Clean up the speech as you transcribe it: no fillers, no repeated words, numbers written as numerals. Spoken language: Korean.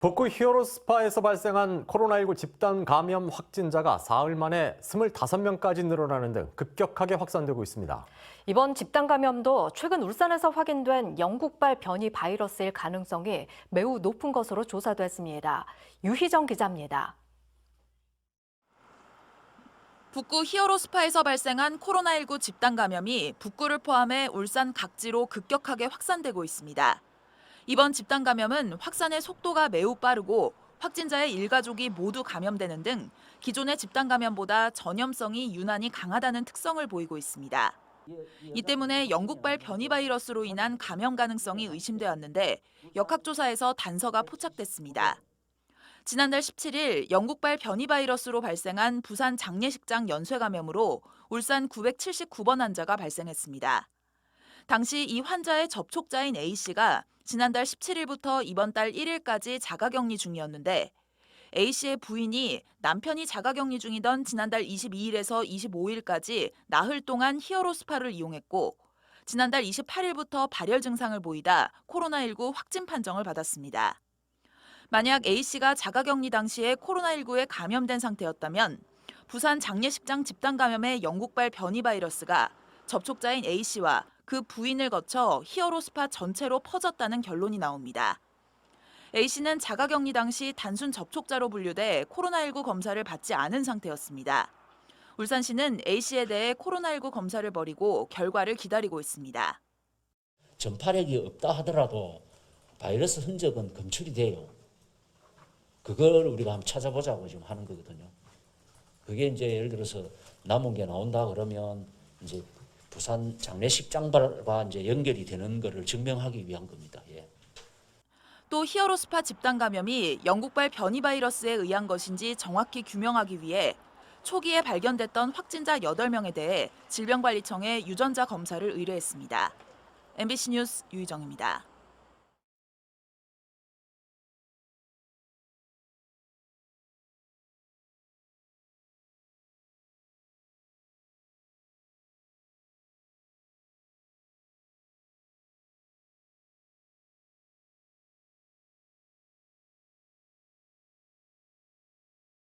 북구 히어로 스파에서 발생한 코로나19 집단 감염 확진자가 사흘 만에 25명까지 늘어나는 등 급격하게 확산되고 있습니다. 이번 집단 감염도 최근 울산에서 확인된 영국발 변이 바이러스일 가능성이 매우 높은 것으로 조사됐습니다. 유희정 기자입니다. 북구 히어로 스파에서 발생한 코로나19 집단 감염이 북구를 포함해 울산 각지로 급격하게 확산되고 있습니다. 이번 집단 감염은 확산의 속도가 매우 빠르고 확진자의 일가족이 모두 감염되는 등 기존의 집단 감염보다 전염성이 유난히 강하다는 특성을 보이고 있습니다. 이 때문에 영국발 변이 바이러스로 인한 감염 가능성이 의심되었는데 역학조사에서 단서가 포착됐습니다. 지난달 17일 영국발 변이 바이러스로 발생한 부산 장례식장 연쇄 감염으로 울산 979번 환자가 발생했습니다. 당시 이 환자의 접촉자인 A씨가 지난달 17일부터 이번 달 1일까지 자가격리 중이었는데 A씨의 부인이 남편이 자가격리 중이던 지난달 22일에서 25일까지 나흘 동안 히어로 스파를 이용했고 지난달 28일부터 발열 증상을 보이다 코로나19 확진 판정을 받았습니다. 만약 A씨가 자가격리 당시에 코로나19에 감염된 상태였다면 부산 장례식장 집단 감염의 영국발 변이 바이러스가 접촉자인 A씨와 그 부인을 거쳐 히어로 스파 전체로 퍼졌다는 결론이 나옵니다. A씨는 자가격리 당시 단순 접촉자로 분류돼 코로나19 검사를 받지 않은 상태였습니다. 울산시는 A씨에 대해 코로나19 검사를 벌이고 결과를 기다리고 있습니다. 전파력이 없다 하더라도 바이러스 흔적은 검출이 돼요. 그걸 우리가 한번 찾아보자고 지금 하는 거거든요. 그게 이제 예를 들어서 남은 게 나온다 그러면 이제 부산 장례식장과 이제 연결이 되는 것을 증명하기 위한 겁니다. 예. 또 히어로 스파 집단 감염이 영국발 변이 바이러스에 의한 것인지 정확히 규명하기 위해 초기에 발견됐던 확진자 8명에 대해 질병관리청에 유전자 검사를 의뢰했습니다. MBC 뉴스 유희정입니다.